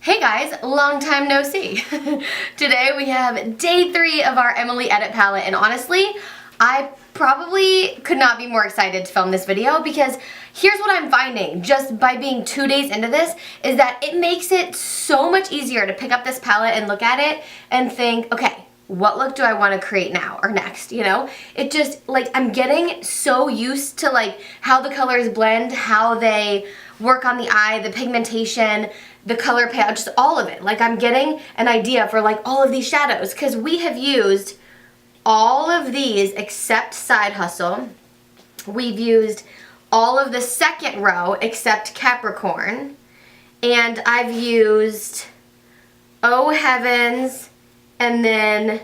Hey guys, long time no see. Today we have day 3 of our Emily Edit palette, and honestly, I probably could not be more excited to film this video because here's what I'm finding just by being 2 days into this is that it makes it so much easier to pick up this palette and look at it and think, okay, what look do I want to create now or next, you know? It just, like, I'm getting so used to, like, how the colors blend, how they work on the eye, the pigmentation, the color palette, just all of it. Like, I'm getting an idea for, like, all of these shadows because we have used all of these except Side Hustle. We've used all of the second row except Capricorn. And I've used Oh Heavens, and then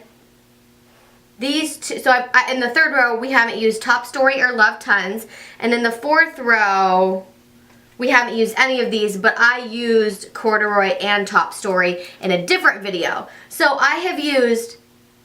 these two. So in the third row, we haven't used Top Story or Love Tons. And in the fourth row, we haven't used any of these, but I used Corduroy and Top Story in a different video. So I have used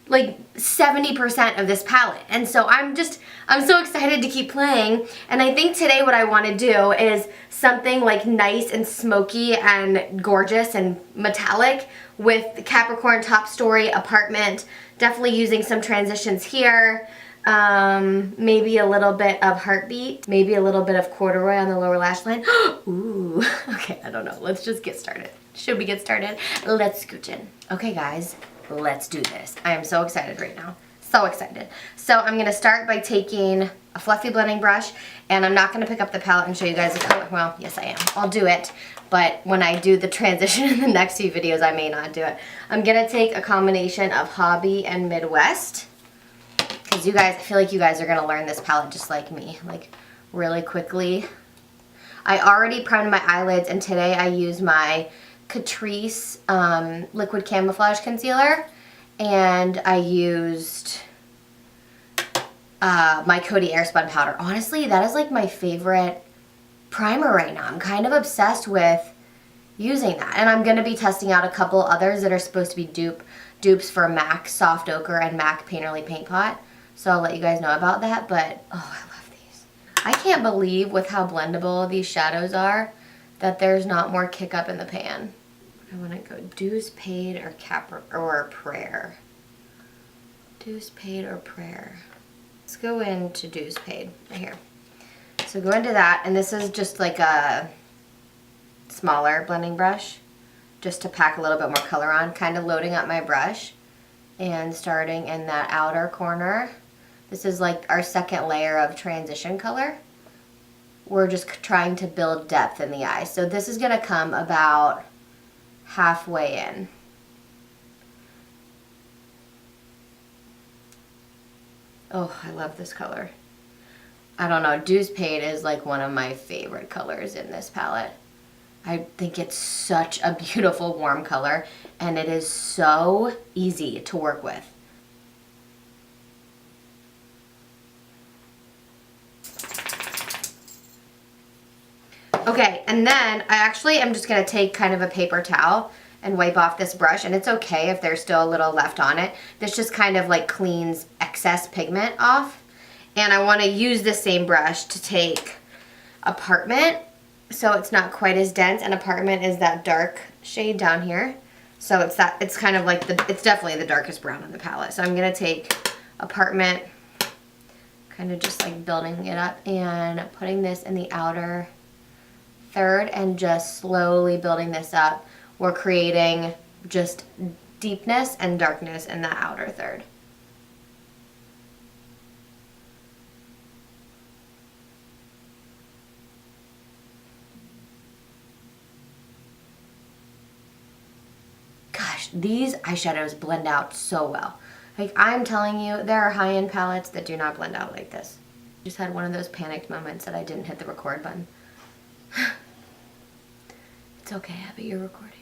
like 70% of this palette. And so I'm so excited to keep playing. And I think today what I want to do is something like nice and smoky and gorgeous and metallic with Capricorn, Top Story, Apartment. Definitely using some transitions here. Maybe a little bit of Heartbeat, maybe a little bit of Corduroy on the lower lash line. Ooh, okay, I don't know. Let's just get started. Should we get started? Let's scooch in. Okay, guys, let's do this. I am so excited right now. So excited. So I'm gonna start by taking a fluffy blending brush, and I'm not gonna pick up the palette and show you guys the color. Well, yes I am. I'll do it, but when I do the transition in the next few videos, I may not do it. I'm gonna take a combination of Hobby and Midwest. Because you guys, I feel like you guys are going to learn this palette just like me, like really quickly. I already primed my eyelids, and today I used my Catrice Liquid Camouflage Concealer, and I used my Coty Airspun Powder. Honestly, that is like my favorite primer right now. I'm kind of obsessed with using that, and I'm going to be testing out a couple others that are supposed to be dupes for MAC Soft Ochre and MAC Painterly Paint Pot. So I'll let you guys know about that, but oh, I love these. I can't believe with how blendable these shadows are that there's not more kick up in the pan. I want to go Dues Paid or Prayer. Dues Paid or Prayer. Let's go into Dues Paid right here. So go into that, and this is just like a smaller blending brush just to pack a little bit more color on, kind of loading up my brush and starting in that outer corner. This is like our second layer of transition color. We're just trying to build depth in the eye. So this is going to come about halfway in. Oh, I love this color. I don't know, Dues Paid is like one of my favorite colors in this palette. I think it's such a beautiful warm color, and it is so easy to work with. Okay, and then I actually am just going to take kind of a paper towel and wipe off this brush, and it's okay if there's still a little left on it. This just kind of like cleans excess pigment off. And I want to use the same brush to take Apartment, so it's not quite as dense, and Apartment is that dark shade down here. So it's kind of like it's definitely the darkest brown on the palette. So I'm going to take Apartment, kind of just like building it up and putting this in the outer third and just slowly building this up. We're creating just deepness and darkness in the outer third. Gosh, these eyeshadows blend out so well. Like, I'm telling you, there are high-end palettes that do not blend out like this. Just had one of those panicked moments that I didn't hit the record button. It's okay, Abby, you're recording.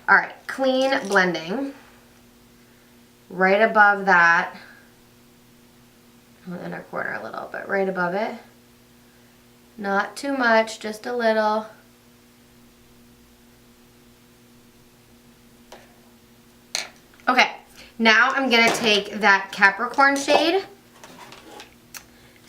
All right, clean blending. Right above that, on the inner corner a little, but right above it. Not too much, just a little. Okay, now I'm gonna take that Capricorn shade.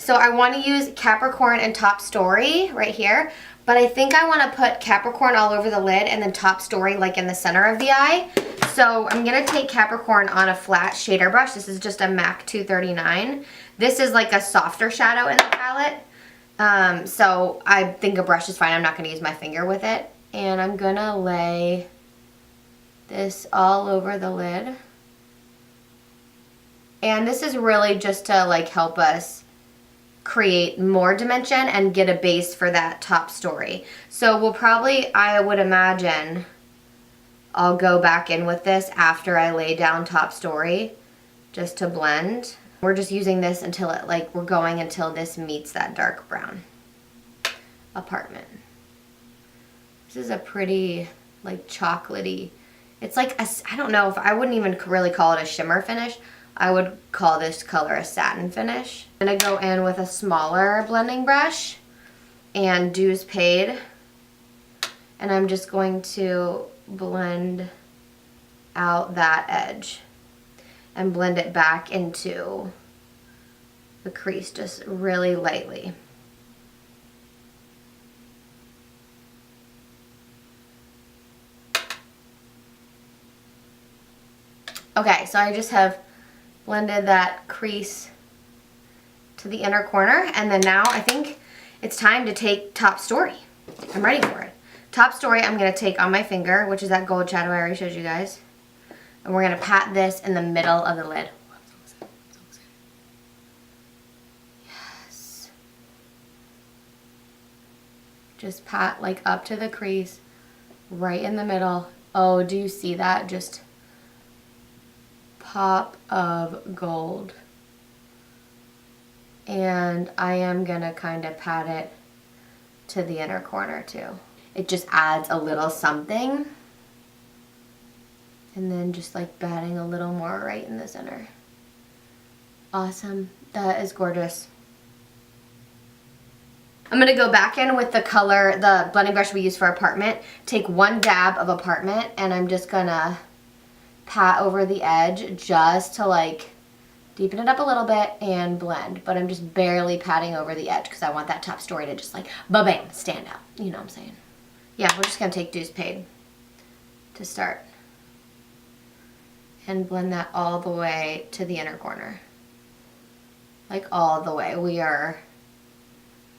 So I want to use Capricorn and Top Story right here, but I think I want to put Capricorn all over the lid and then Top Story like in the center of the eye. So I'm going to take Capricorn on a flat shader brush. This is just a MAC 239. This is like a softer shadow in the palette. So I think a brush is fine. I'm not going to use my finger with it. And I'm going to lay this all over the lid. And this is really just to like help us create more dimension and get a base for that Top Story. So we'll probably, I would imagine, I'll go back in with this after I lay down Top Story just to blend. We're just using this until it, like, we're going until this meets that dark brown. Apartment. This is a pretty, like, chocolatey, it's like, I don't know if, I wouldn't even really call it a shimmer finish. I would call this color a satin finish. I'm gonna go in with a smaller blending brush and Dues Paid. And I'm just going to blend out that edge and blend it back into the crease just really lightly. Okay, so I just have blended that crease to the inner corner, and then now I think it's time to take Top Story. I'm ready for it. Top Story I'm going to take on my finger, which is that gold shadow I already showed you guys. And we're going to pat this in the middle of the lid. Yes. Just pat like up to the crease, right in the middle. Oh, do you see that? Just pop of gold. And I am going to kind of pat it to the inner corner too. It just adds a little something. And then just like batting a little more right in the center. Awesome. That is gorgeous. I'm going to go back in with the color, the blending brush we use for Apartment. Take one dab of Apartment and I'm just going to pat over the edge just to like deepen it up a little bit and blend. But I'm just barely patting over the edge because I want that Top Story to just like ba-bam, stand out. You know what I'm saying? Yeah, we're just going to take Dues Paid to start. And blend that all the way to the inner corner. Like all the way. We are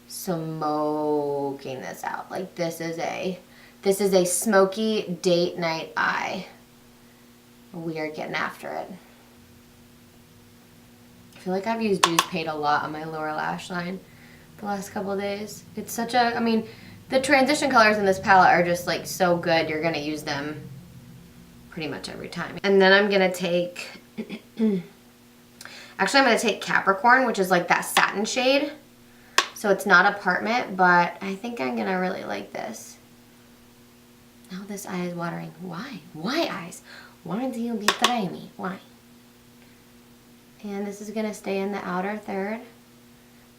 smoking this out. Like this is a smoky date night eye. We are getting after it. I feel like I've used Dues Paid a lot on my lower lash line the last couple of days. It's such a, I mean, the transition colors in this palette are just like so good. You're going to use them pretty much every time. And then I'm going to take, actually I'm going to take Capricorn, which is like that satin shade. So it's not Apartment, but I think I'm going to really like this. Now this eye is watering. Why? Why eyes? Why do you betray me? Why? And this is going to stay in the outer third,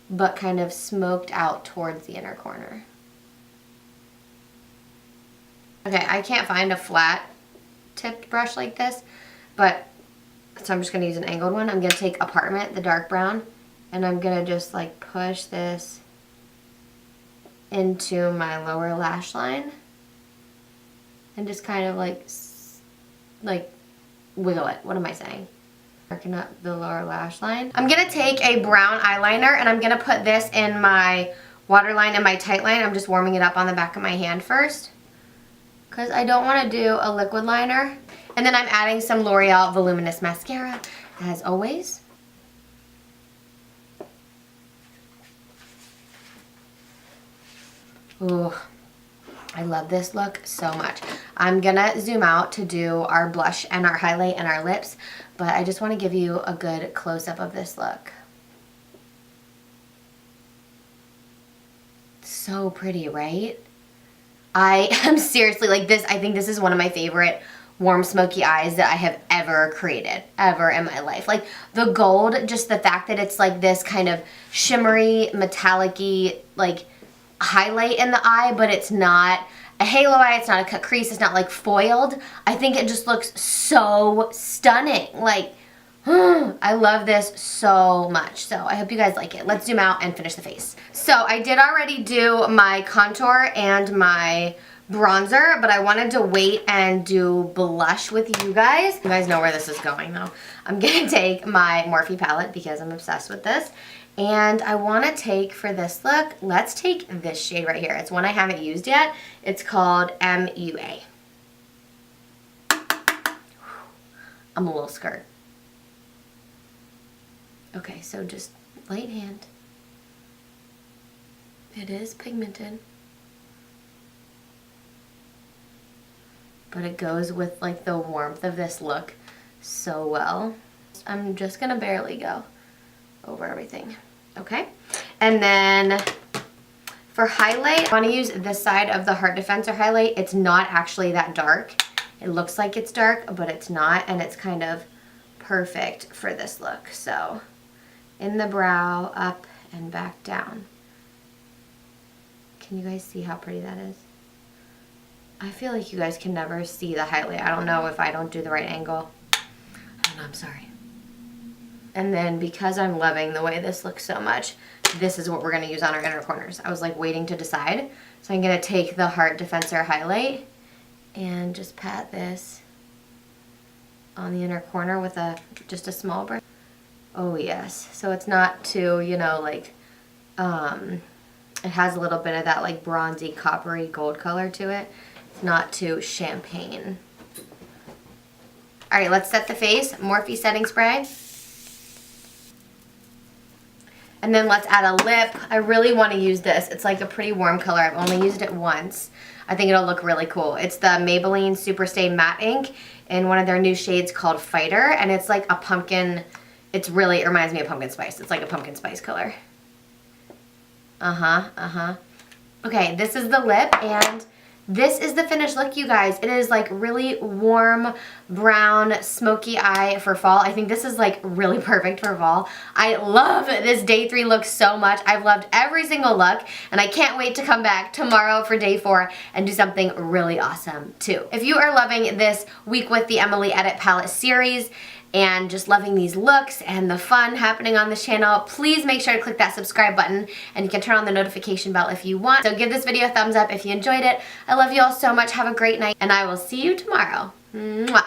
but kind of smoked out towards the inner corner. Okay, I can't find a flat tipped brush like this, but so I'm just going to use an angled one. I'm going to take Apartment, the dark brown, and I'm going to just like push this into my lower lash line and just kind of like wiggle it. What am I saying? Darken up the lower lash line. I'm going to take a brown eyeliner and I'm going to put this in my waterline and my tight line. I'm just warming it up on the back of my hand first because I don't want to do a liquid liner. And then I'm adding some L'Oreal Voluminous Mascara, as always. Ooh, I love this look so much. I'm gonna zoom out to do our blush and our highlight and our lips, but I just want to give you a good close-up of this look. So pretty, right? I am seriously, like this, I think this is one of my favorite warm smoky eyes that I have ever created, ever in my life. Like the gold, just the fact that it's like this kind of shimmery, metallic-y, like highlight in the eye, but it's not a halo eye, it's not a cut crease, it's not like foiled. I think it just looks so stunning. Like, I love this so much. So I hope you guys like it. Let's zoom out and finish the face. So I did already do my contour and my bronzer, but I wanted to wait and do blush with you guys. You guys know where this is going though. I'm gonna take my Morphe palette because I'm obsessed with this. And I wanna take, for this look, let's take this shade right here. It's one I haven't used yet. It's called MUA. I'm a little scared. Okay, so just light hand. It is pigmented, but it goes with like the warmth of this look so well. I'm just gonna barely go over everything, okay? And then for highlight, I wanna use this side of the Heart Defensor highlight. It's not actually that dark. It looks like it's dark, but it's not, and it's kind of perfect for this look. So in the brow, up and back down. Can you guys see how pretty that is? I feel like you guys can never see the highlight. I don't know if I don't do the right angle. I don't know, I'm sorry. And then because I'm loving the way this looks so much, this is what we're gonna use on our inner corners. I was like waiting to decide. So I'm gonna take the Heart Defensor highlight and just pat this on the inner corner with just a small brush. Oh yes, so it's not too, you know, like, it has a little bit of that like bronzy, coppery gold color to it. It's not too champagne. All right, let's set the face. Morphe setting spray. And then let's add a lip. I really want to use this. It's like a pretty warm color. I've only used it once. I think it'll look really cool. It's the Maybelline Superstay Matte Ink in one of their new shades called Fighter, and it's like a pumpkin. It reminds me of pumpkin spice. It's like a pumpkin spice color. Okay, this is the lip, and this is the finished look, you guys. It is like really warm brown smoky eye for fall. I think this is like really perfect for fall. I love this day 3 look so much. I've loved every single look, and I can't wait to come back tomorrow for day 4 and do something really awesome too. If you are loving this Week with the Emily Edit Palette series and just loving these looks and the fun happening on this channel, please make sure to click that subscribe button, and you can turn on the notification bell if you want. So give this video a thumbs up if you enjoyed it. I love you all so much. Have a great night, and I will see you tomorrow. Mwah.